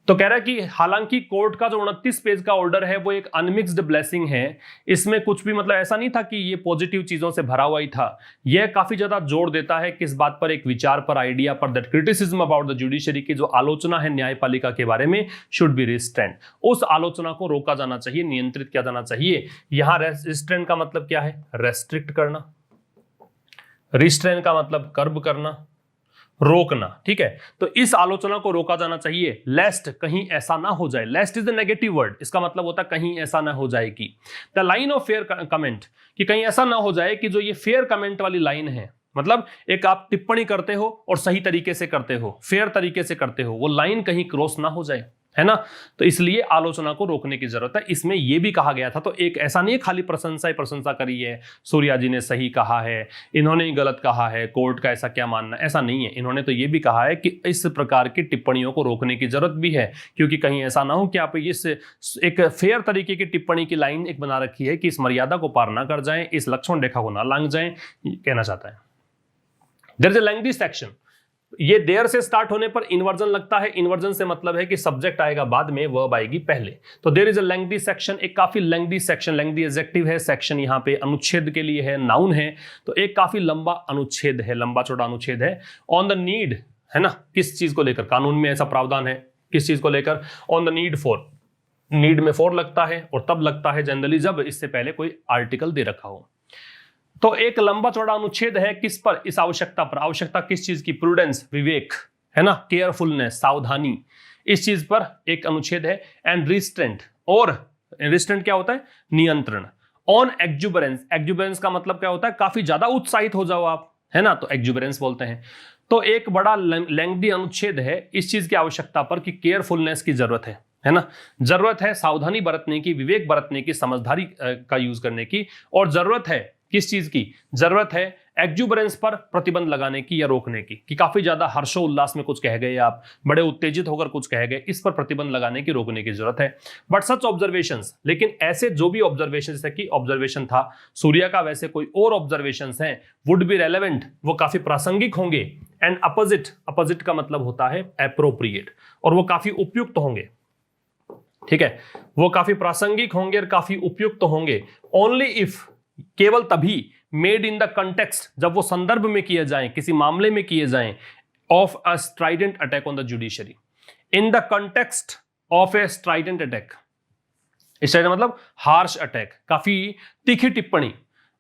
तो कह रहा है कि हालांकि कोर्ट का जो 29 पेज का ऑर्डर है वो एक अनमिक्स्ड ब्लेसिंग है, इसमें कुछ भी मतलब ऐसा नहीं था कि ये पॉजिटिव चीजों से भरा हुआ ही था, यह काफी ज्यादा जोर देता है किस बात पर, एक विचार पर, आइडिया पर, that criticism about the judiciary की जो आलोचना है न्यायपालिका के बारे में शुड बी रिस्ट्रेंड, उस आलोचना को रोका जाना चाहिए, नियंत्रित किया जाना चाहिए। यहां रिस्ट्रेंड का मतलब क्या है, रेस्ट्रिक्ट करना, रिस्ट्रेन का मतलब कर्ब करना, रोकना, ठीक है। तो इस आलोचना को रोका जाना चाहिए, लेस्ट कहीं ऐसा ना हो जाए, लेस्ट इज द नेगेटिव वर्ड, इसका मतलब होता है कहीं ऐसा ना हो जाए कि the line of fair comment, कि कहीं ऐसा ना हो जाए कि जो ये फेयर कमेंट वाली लाइन है, मतलब एक आप टिप्पणी करते हो और सही तरीके से करते हो, फेयर तरीके से करते हो, वो लाइन कहीं क्रॉस ना हो जाए, है ना। तो इसलिए आलोचना को रोकने की जरूरत है। इसमें यह भी कहा गया था, तो एक ऐसा नहीं खाली प्रशंसा ही प्रशंसा करी है, सूर्या जी ने सही कहा है, इन्होंने ही गलत कहा है, कोर्ट का ऐसा क्या मानना, ऐसा नहीं है। इन्होंने तो यह भी कहा है कि इस प्रकार की टिप्पणियों को रोकने की जरूरत भी है, क्योंकि कहीं ऐसा ना हो कि आप इस एक फेयर तरीके की टिप्पणी की लाइन एक बना रखी है कि इस मर्यादा को पार ना कर जाए, इस लक्ष्मण रेखा को ना लांघ जाए, कहना चाहता है। There is a lengthy section, ये देर से स्टार्ट होने पर इन्वर्जन लगता है, इन्वर्जन से मतलब है कि सब्जेक्ट आएगा बाद में, वर्ब आएगी पहले। तो there is a lengthy section, एक काफी लेंथी सेक्शन, लेंथी एडजेक्टिव है, सेक्शन यहाँ पे अनुच्छेद के लिए है, नाउन है, तो एक काफी लंबा अनुच्छेद है, लंबा चौड़ा अनुच्छेद है। ऑन द नीड, है ना, किस चीज को लेकर, कानून में ऐसा प्रावधान है, किस चीज को लेकर, on the need for, need में फॉर लगता है और तब लगता है जनरली जब इससे पहले कोई आर्टिकल दे रखा हो। तो एक लंबा चौड़ा अनुच्छेद है किस पर, इस आवश्यकता पर। आवश्यकता किस चीज की, प्रूडेंस, विवेक, है ना, केयरफुलनेस, सावधानी, इस चीज पर एक अनुच्छेद है। एंड रिस्ट्रेंट, और रिस्ट्रेंट क्या होता है, नियंत्रण। ऑन एक्जुबरेंस, एक्जुबरेंस का मतलब क्या होता है, काफी ज्यादा उत्साहित हो जाओ आप, है ना, तो एक्जुबरेंस बोलते हैं। तो एक बड़ा लेंथी अनुच्छेद है इस चीज की आवश्यकता पर कि केयरफुलनेस की जरूरत है ना, जरूरत है सावधानी बरतने की, विवेक बरतने की, समझदारी का यूज करने की, और जरूरत है किस चीज की, जरूरत है एक्जुबरेंस पर प्रतिबंध लगाने की या रोकने की, कि काफी ज्यादा हर्षोल्लास में कुछ कह गए आप, बड़े उत्तेजित होकर कुछ कह गए, इस पर प्रतिबंध लगाने की, रोकने की जरूरत है। बट सच ऑब्जर्वेशंस, लेकिन ऐसे जो भी ऑब्जर्वेशन, जैसे कि ऑब्जर्वेशन था सूर्या का, वैसे कोई और ऑब्जर्वेशंस हैं, वुड बी रेलेवेंट, वो काफी प्रासंगिक होंगे। एंड अपोजिट, अपोजिट का मतलब होता है एप्रोप्रिएट, और वो काफी उपयुक्त होंगे, ठीक है, वो काफी प्रासंगिक होंगे और काफी उपयुक्त होंगे। ओनली इफ, केवल तभी, मेड इन द कंटेक्स्ट, जब वो संदर्भ में किए जाएं, किसी मामले में किए जाएं, of a Strident attack on the judiciary, in the context of A Strident attack. Strident मतलब हार्श अटैक, काफी तीखी टिप्पणी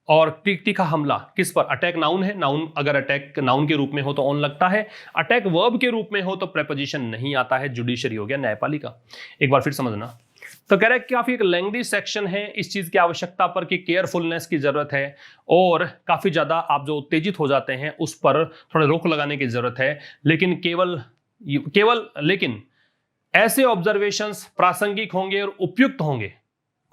और तीखा हमला, किस पर, अटैक नाउन है, नाउन अगर अटैक नाउन के रूप में हो तो ऑन लगता है, अटैक वर्ब के रूप में हो तो प्रेपोजिशन नहीं आता है, जुडिशरी हो गया न्यायपालिका। एक बार फिर समझना, तो कह रहे हैं काफी एक लेंथी सेक्शन है इस चीज की आवश्यकता पर कि केयरफुलनेस की जरूरत है, और काफी ज्यादा आप जो उत्तेजित हो जाते हैं उस पर थोड़ा रोक लगाने की जरूरत है। लेकिन लेकिन ऐसे ऑब्जर्वेशंस प्रासंगिक होंगे और उपयुक्त होंगे।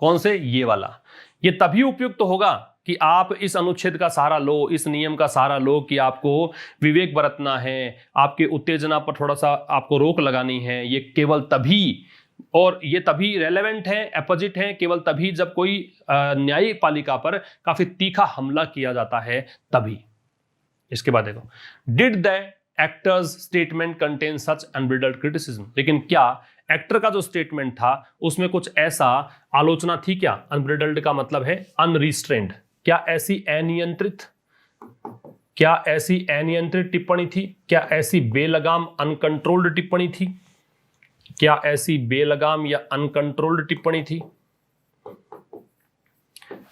कौन से, ये वाला, ये तभी उपयुक्त होगा कि आप इस अनुच्छेद का सहारा लो, इस नियम का सहारा लो कि आपको विवेक बरतना है, आपके उत्तेजना पर थोड़ा सा आपको रोक लगानी है। ये केवल तभी, और ये तभी रेलेवेंट है, अपोजिट है, केवल तभी जब कोई न्यायपालिका पर काफी तीखा हमला किया जाता है, तभी। इसके बाद देखो, did the actor's statement contain such unbridled criticism, लेकिन क्या एक्टर का जो स्टेटमेंट था उसमें कुछ ऐसा आलोचना थी क्या, अनब्रिडल्ड का मतलब है अनरिस्ट्रेंड, क्या ऐसी अनियंत्रित टिप्पणी थी, क्या ऐसी बेलगाम अनकंट्रोल्ड टिप्पणी थी, क्या ऐसी बेलगाम या अनकंट्रोल्ड टिप्पणी थी।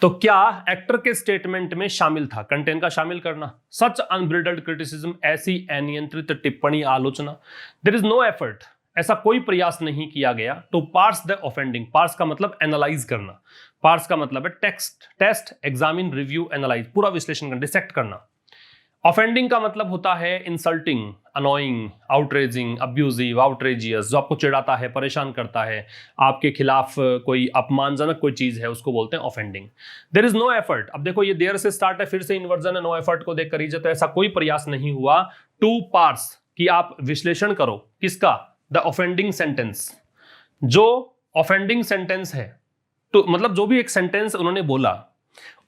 तो क्या एक्टर के स्टेटमेंट में शामिल था, कंटेंट का शामिल करना, सच अनब्रिडल्ड क्रिटिसिज्म, ऐसी अनियंत्रित टिप्पणी, आलोचना। देयर इज नो एफर्ट, ऐसा कोई प्रयास नहीं किया गया to parse the offending, parse का मतलब एनालाइज करना, पार्स का मतलब है टेस्ट, एग्जामिन, रिव्यू, एनालाइज, पूरा विश्लेषण करना, डिसेक्ट करना, ऑफेंडिंग का मतलब होता है insulting, annoying, outraging, abusive, outrageous, जो आपको चिढ़ाता है, परेशान करता है, आपके खिलाफ कोई अपमानजनक कोई चीज है, उसको बोलते हैं offending. There is no effort, अब देखो ये देयर से स्टार्ट है, फिर से इन्वर्जन है, नो एफर्ट को देख कर लीजिए, तो ऐसा कोई प्रयास नहीं हुआ टू पार्स, कि आप विश्लेषण करो किसका, द ऑफेंडिंग सेंटेंस, जो ऑफेंडिंग सेंटेंस है, तो मतलब जो भी एक सेंटेंस उन्होंने बोला,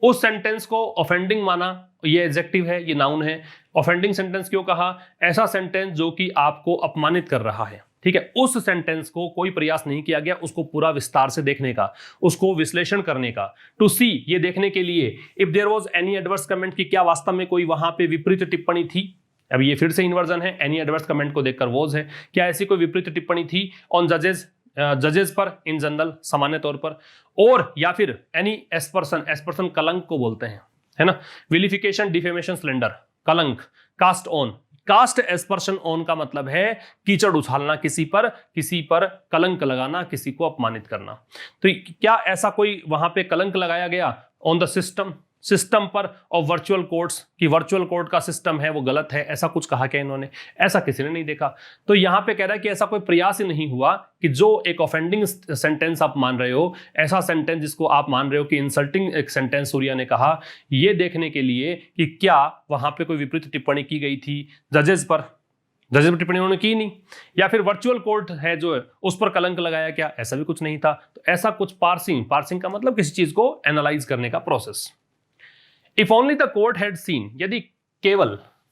उस सेंटेंस को ऑफेंडिंग माना, ये एडजेक्टिव है, ये नाउन है। ऑफेंडिंग सेंटेंस क्यों कहा, ऐसा सेंटेंस जो कि आपको अपमानित कर रहा है, ठीक है, उस सेंटेंस को कोई प्रयास नहीं किया गया उसको पूरा विस्तार से देखने का, उसको विश्लेषण करने का, टू सी, ये देखने के लिए, if there was any adverse comment, की क्या वास्तव में कोई वहां पे विपरीत टिप्पणी थी। अब ये फिर से इन्वर्जन है, एनी एडवर्स कमेंट को देखकर वॉज है, क्या ऐसी कोई विपरीत टिप्पणी थी ऑन जजेस पर इन जनरल, सामान्य तौर पर, और या फिर एनी एस्पर्सन, एस्पर्सन कलंक को बोलते हैं, है ना, विलिफिकेशन, डिफेमेशन, स्लेंडर, कलंक, कास्ट ऑन, कास्ट एस्पर्शन ऑन का मतलब है कीचड़ उछालना किसी पर कलंक लगाना, किसी को अपमानित करना। तो क्या ऐसा कोई वहां पे कलंक लगाया गया ऑन द सिस्टम पर ऑफ वर्चुअल कोर्ट्स, की वर्चुअल कोर्ट का सिस्टम है वो गलत है, ऐसा कुछ कहा क्या इन्होंने, ऐसा किसी ने नहीं देखा। तो यहां पे कह रहा है कि ऐसा कोई प्रयास ही नहीं हुआ कि जो एक ऑफेंडिंग सेंटेंस आप मान रहे हो, ऐसा सेंटेंस जिसको आप मान रहे हो कि इंसल्टिंग एक सेंटेंस सूर्या ने कहा, ये देखने के लिए कि क्या वहां पे कोई विपरीत टिप्पणी की गई थी जजेस पर टिप्पणी उन्होंने की नहीं, या फिर वर्चुअल कोर्ट है जो है उस पर कलंक लगाया, क्या ऐसा भी कुछ नहीं था। तो ऐसा कुछ पार्सिंग का मतलब किसी चीज को एनालाइज करने का process. If only the court had seen, यदि केवल,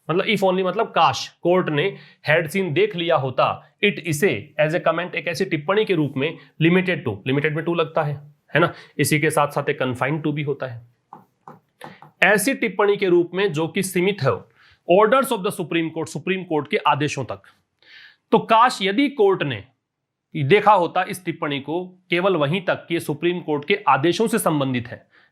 मतलब इफ ओनली मतलब काश कोर्ट ने हैड सीन देख लिया होता, इट इसे एज ए कमेंट, एक ऐसी टिप्पणी के रूप में, लिमिटेड टू, लिमिटेड में टू लगता है ना, इसी के साथ साथ एक कन्फाइंड टू भी होता है, ऐसी टिप्पणी के रूप में जो कि सीमित है orders of the supreme court के आदेशों तक। तो काश यदि कोर्ट ने देखा होता इस टिप्पणी को केवल वहीं तक कि सुप्रीम कोर्ट के आदेशों से संबंधित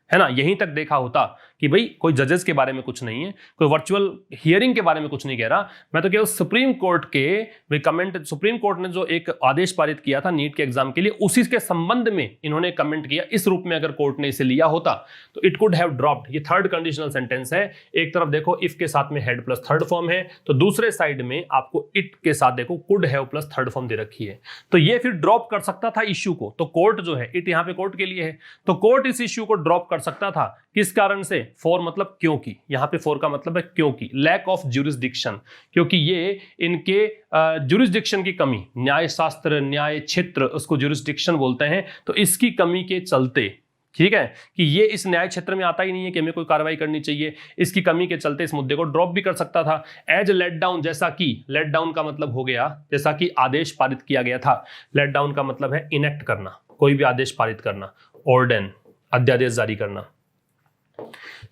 है ना, यहीं तक देखा होता कि भाई कोई जजेस के बारे में कुछ नहीं है, कोई वर्चुअल हियरिंग के बारे में कुछ नहीं कह रहा, मैं तो केवल सुप्रीम कोर्ट के कमेंट, सुप्रीम कोर्ट ने जो एक आदेश पारित किया था नीट के एग्जाम के लिए, उसी के संबंध में इन्होंने कमेंट किया, इस रूप में अगर कोर्ट ने इसे लिया होता तो इट कुड हैव ड्रॉप्ड। ये थर्ड कंडीशनल सेंटेंस है, एक तरफ देखो इफ के साथ में हैड प्लस थर्ड फॉर्म है, तो दूसरे साइड में आपको इट के साथ देखो could have plus third form दे रखी है, तो ये फिर ड्रॉप कर सकता था इश्यू को। तो कोर्ट जो है, इट यहां पे कोर्ट के लिए है, तो कोर्ट इस इश्यू को ड्रॉप कर सकता था, किस कारण से, फॉर मतलब क्योंकि, यहां पे फॉर का मतलब है क्योंकि, लैक ऑफ ज्यूरिसडिक्शन, क्योंकि ये इनके ज्यूरिसडिक्शन की कमी, न्याय शास्त्र, न्याय क्षेत्र, उसको ज्यूरिसडिक्शन बोलते हैं, तो इसकी कमी के चलते, ठीक है, कि ये इस न्याय क्षेत्र में आता ही नहीं है कि हमें कोई कार्रवाई करनी चाहिए, इसकी कमी के चलते इस मुद्दे को ड्रॉप भी कर सकता था। एज लेट डाउन, जैसा कि, लेट डाउन का मतलब हो गया जैसा कि आदेश पारित किया गया था, लेट डाउन का मतलब है इनेक्ट करना, कोई भी आदेश पारित करना, ऑर्डन, अध्यादेश जारी करना,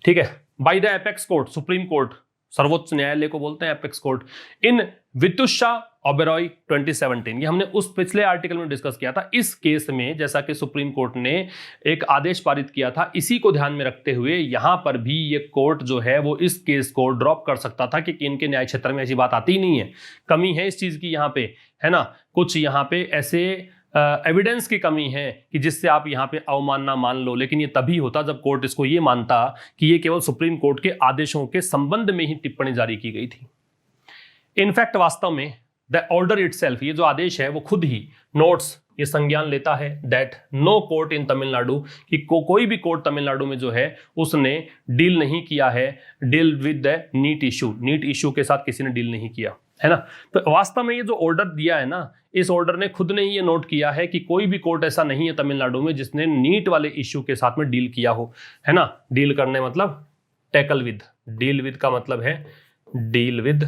ठीक है, by the apex court, supreme court, सर्वोच्च न्यायालय को बोलते हैं एपेक्स कोर्ट, इन वितुषा ओबेरॉय 2017, ये हमने उस पिछले आर्टिकल में डिस्कस किया था। इस केस में जैसा कि सुप्रीम कोर्ट ने एक आदेश पारित किया था, इसी को ध्यान में रखते हुए यहां पर भी ये कोर्ट जो है वो इस केस को ड्रॉप कर सकता था कि इनके न्याय क्षेत्र में ऐसी बात आती ही नहीं है, कमी है इस चीज की यहां पे, है ना, कुछ यहां पे ऐसे एविडेंस की कमी है कि जिससे आप यहां पे अवमानना मान लो, लेकिन ये तभी होता जब कोर्ट इसको ये मानता कि ये केवल सुप्रीम कोर्ट के आदेशों के संबंध में ही टिप्पणी जारी की गई थी। इनफैक्ट वास्तव में द ऑर्डर इटसेल्फ, ये जो आदेश है वो खुद ही नोट्स, ये संज्ञान लेता है दैट नो कोर्ट इन तमिलनाडु, कि कोई भी कोर्ट तमिलनाडु में जो है उसने डील नहीं किया है, deal with the NEET issue, NEET issue के साथ किसी ने डील नहीं किया, है ना। तो वास्तव में ये जो ऑर्डर दिया है ना, इस ऑर्डर ने खुद ने ही ये नोट किया है कि कोई भी कोर्ट ऐसा नहीं है तमिलनाडु में जिसने नीट वाले इश्यू के साथ में डील किया हो, है ना। डील करने मतलब टैकल विद, डील विद का मतलब है डील विद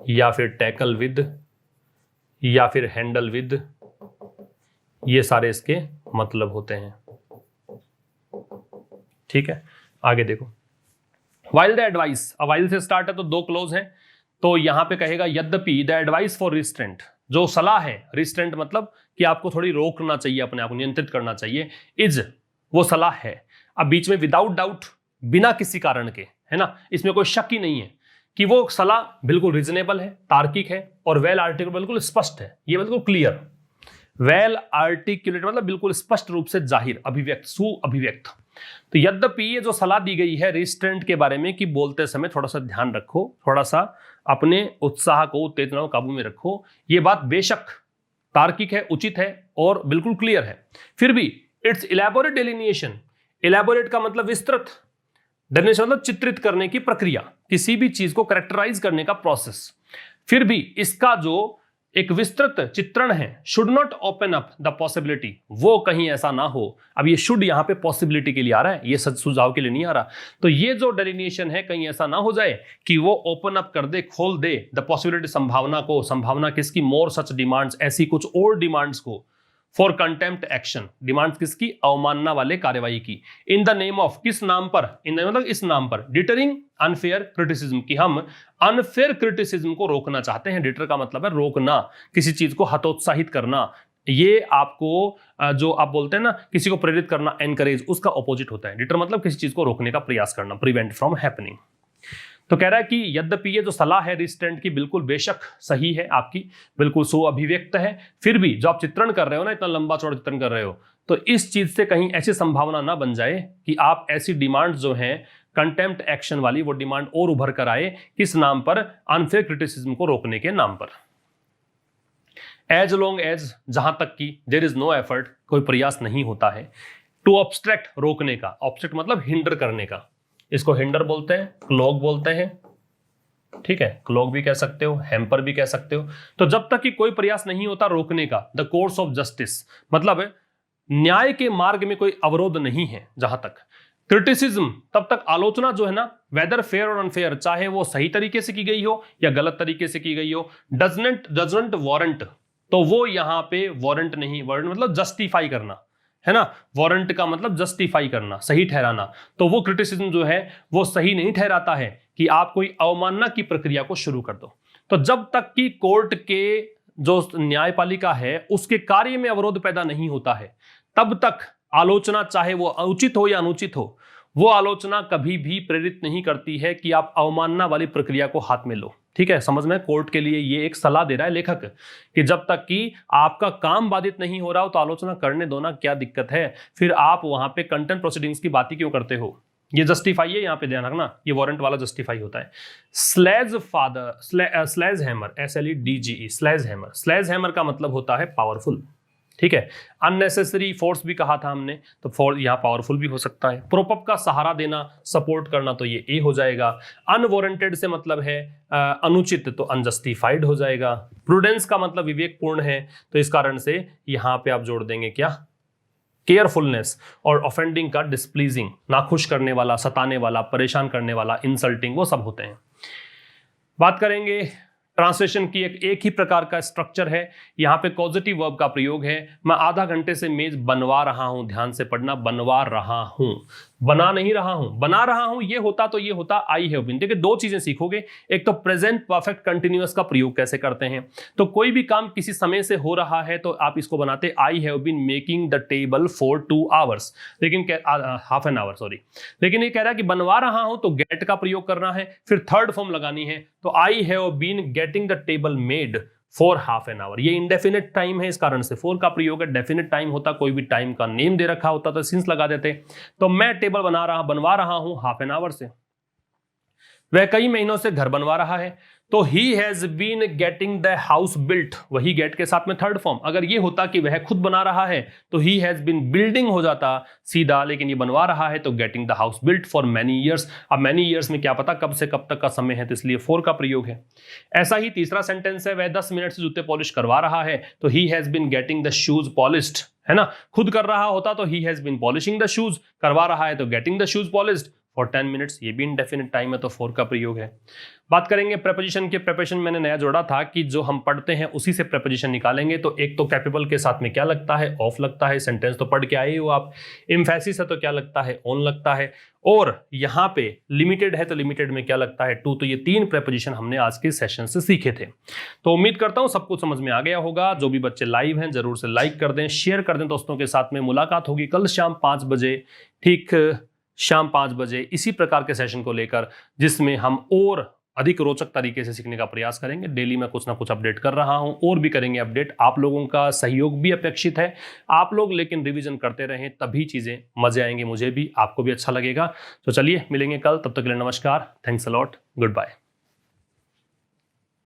या फिर टैकल विद या फिर हैंडल विद, ये सारे इसके मतलब होते हैं, ठीक है। आगे देखो, वाइल द एडवाइस, वाइल से स्टार्ट है तो दो क्लोज हैं, तो यहां पे कहेगा यद्यपि द एडवाइस फॉर रिस्ट्रेंट, जो सलाह है, रिस्ट्रेंट मतलब कि आपको थोड़ी रोकना चाहिए, अपने आप को नियंत्रित करना चाहिए, इज वो सलाह है। अब बीच में विदाउट डाउट, बिना किसी कारण के, है ना, इसमें कोई शक ही नहीं है कि वो सलाह बिल्कुल रीजनेबल है, तार्किक है और वेल आर्टिकुलेट, बिल्कुल स्पष्ट है, ये बिल्कुल क्लियर, वेल आर्टिकुलेट मतलब बिल्कुल स्पष्ट रूप से जाहिर, अभिव्यक्त, सुअभिव्यक्त, तो यद्यपि ये जो सलाह दी गई है रिस्ट्रेंट के बारे में कि बोलते समय थोड़ा सा ध्यान रखो, थोड़ा सा अपने उत्साह को, उत्तेजना को काबू में रखो, ये बात बेशक तार्किक है, उचित है और बिल्कुल क्लियर है, फिर भी इट्स इलैबोरेट डेलिनिएशन, इलैबोरेट का मतलब विस्तृत, डेलिनेशन मतलब चित्रित करने की प्रक्रिया, किसी भी चीज को कैरेक्टराइज करने का प्रोसेस, फिर भी इसका जो एक विस्तृत चित्रण है, should not open up the possibility, वो कहीं ऐसा ना हो। अब ये शुड यहां पे पॉसिबिलिटी के लिए आ रहा है, ये सच सुझाव के लिए नहीं आ रहा। तो ये जो डेलिनेशन है कहीं ऐसा ना हो जाए कि वो ओपन अप कर दे, खोल दे द पॉसिबिलिटी, संभावना को, संभावना किसकी, मोर सच डिमांड्स, ऐसी कुछ और डिमांड्स को, फॉर कंटेम्प्ट एक्शन, डिमांड किसकी, अवमानना वाले कार्यवाही की, इन द नेम ऑफ, किस नाम पर, इन द मतलब इस नाम पर, डिटरिंग अनफेयर क्रिटिसिज्म, कि हम अनफेयर क्रिटिसिज्म को रोकना चाहते हैं। डिटर का मतलब है रोकना, किसी चीज को हतोत्साहित करना, ये आपको जो आप बोलते हैं ना किसी को प्रेरित करना, एनकरेज, उसका ऑपोजिट होता है। डिटर मतलब किसी चीज को रोकने का प्रयास करना, प्रिवेंट फ्रॉम हैपनिंग। तो कह रहा है कि यद्यपि ये जो सलाह है रिस्ट्रेंट की बिल्कुल बेशक सही है, आपकी बिल्कुल सुअभिव्यक्त है, फिर भी जो आप चित्रण कर रहे हो ना, इतना लंबा चौड़ा चित्रण कर रहे हो, तो इस चीज से कहीं ऐसी संभावना ना बन जाए कि आप ऐसी डिमांड जो है कंटेम्प्ट एक्शन वाली, वो डिमांड और उभर कर आए, किस नाम पर, अनफेयर क्रिटिसिज्म को रोकने के नाम पर। एज लॉन्ग एज, जहां तक कि देयर इज नो एफर्ट, कोई प्रयास नहीं होता है, टू ऑब्स्ट्रैक्ट, रोकने का, ऑब्स्ट्रैक्ट मतलब हिंडर करने का, इसको हिंडर बोलते हैं, क्लॉग बोलते हैं, ठीक है, क्लॉग भी कह सकते हो, हैम्पर भी कह सकते हो। तो जब तक कि कोई प्रयास नहीं होता रोकने का, द कोर्स ऑफ जस्टिस मतलब न्याय के मार्ग में कोई अवरोध नहीं है जहां तक। क्रिटिसिज्म, तब तक आलोचना जो है ना, वेदर फेयर और अनफेयर, चाहे वो सही तरीके से की गई हो या गलत तरीके से की गई हो, डजंट वारंट, तो वो यहां पे वारंट नहीं, वारंट मतलब जस्टिफाई करना है ना, वारंट का मतलब जस्टिफाई करना, सही ठहराना, तो वो क्रिटिसिज्म जो है वो सही नहीं ठहराता है कि आप कोई अवमानना की प्रक्रिया को शुरू कर दो। तो जब तक कि कोर्ट के जो न्यायपालिका है उसके कार्य में अवरोध पैदा नहीं होता है, तब तक आलोचना, चाहे वो उचित हो या अनुचित हो, वो आलोचना कभी भी प्रेरित नहीं करती है कि आप अवमानना वाली प्रक्रिया को हाथ में लो। ठीक है, समझ में, कोर्ट के लिए ये एक सलाह दे रहा है लेखक कि जब तक कि आपका काम बाधित नहीं हो रहा हो तो आलोचना करने दो ना, क्या दिक्कत है, फिर आप वहां पे कंटेम्प्ट प्रोसीडिंग्स की बात ही क्यों करते हो। ये जस्टिफाई है, यहां पे ध्यान रखना, ये वारंट वाला जस्टिफाई होता है। Sledge hammer, SLEDGE, sledge hammer का मतलब होता है पावरफुल, ठीक है। अननेसेसरी फोर्स भी कहा था हमने, तो फोर्स यहाँ पावरफुल भी हो सकता है। प्रोपअप का सहारा देना, सपोर्ट करना, तो ये ए हो जाएगा। अनवारंटेड से मतलब है अनुचित, तो अनजस्टिफाइड हो जाएगा। प्रूडेंस का मतलब विवेकपूर्ण है, तो इस कारण से यहाँ पे आप जोड़ देंगे क्या, केयरफुलनेस। और ऑफेंडिंग का डिस्प्लीजिंग, नाखुश करने वाला, सताने वाला, परेशान करने वाला, इंसल्टिंग, वो सब होते हैं। बात करेंगे ट्रांसलेशन की, एक ही प्रकार का स्ट्रक्चर है। यहाँ पे कॉजेटिव वर्ब का प्रयोग है। मैं आधा घंटे से मेज बनवा रहा हूं, ध्यान से पढ़ना, बनवा रहा हूं, बना नहीं रहा हूं, बना रहा हूं। ये होता तो ये होता आई हैव बीन। देखिए दो चीजें सीखोगे, एक तो प्रेजेंट परफेक्ट कंटिन्यूअस का प्रयोग कैसे करते हैं। तो कोई भी काम किसी समय से हो रहा है तो आप इसको बनाते I have been making the table for 2 hours, लेकिन हाफ एन आवर, सॉरी। लेकिन ये कह रहा है कि बनवा रहा हूं तो गेट का प्रयोग करना है, फिर थर्ड फॉर्म लगानी है, तो I have been getting the table made for half an hour. ये इंडेफिनिट टाइम है, इस कारण से फोर का प्रयोग है। डेफिनिट टाइम होता, कोई भी टाइम का नेम दे रखा होता तो सिंस लगा देते। तो मैं टेबल बनवा रहा हूं हाफ एन आवर से। वह कई महीनों से घर बनवा रहा है, तो ही has been getting the house built, वही गेट के साथ में थर्ड फॉर्म। अगर ये होता कि वह खुद बना रहा है तो ही हैज बीन बिल्डिंग हो जाता सीधा, लेकिन ये बनवा रहा है तो getting the house built for many years. अब मैनी ईयर्स में क्या पता कब से कब तक का समय है, तो इसलिए फॉर का प्रयोग है। ऐसा ही तीसरा सेंटेंस है, वह 10 मिनट से जूते पॉलिश करवा रहा है, तो ही has been getting the shoes polished, है ना। खुद कर रहा होता तो ही has been polishing the shoes, करवा रहा है तो getting the shoes polished for 10 minutes. ये भी इंडेफिनिट टाइम है, तो फॉर का प्रयोग है। बात करेंगे प्रेपोजिशन के। प्रेपोजिशन मैंने नया जोड़ा था कि जो हम पढ़ते हैं उसी से प्रेपोजिशन निकालेंगे। तो एक तो कैपेबल के साथ में क्या लगता है, ऑफ लगता है। सेंटेंस तो पढ़ के आए हो आप। एम्फेसिस है तो क्या लगता है, ऑन लगता है। और यहाँ पे लिमिटेड है तो लिमिटेड में क्या लगता है, टू। तो ये 3 प्रेपोजिशन हमने आज के सेशन से सीखे थे। तो उम्मीद करता हूँ सब कुछ समझ में आ गया होगा। जो भी बच्चे लाइव हैं जरूर से लाइक कर दें, शेयर कर दें दोस्तों के साथ में। मुलाकात होगी कल शाम 5 बजे, ठीक शाम 5 बजे, इसी प्रकार के सेशन को लेकर, जिसमें हम और अधिक रोचक तरीके से सीखने का प्रयास करेंगे। डेली मैं कुछ ना कुछ अपडेट कर रहा हूं और भी करेंगे अपडेट। आप लोगों का सहयोग भी अपेक्षित है। आप लोग लेकिन रिवीजन करते रहें, तभी चीजें मजे आएंगे, मुझे भी, आपको भी अच्छा लगेगा। तो चलिए मिलेंगे कल, तब तक के लिए नमस्कार, thanks a lot, good bye.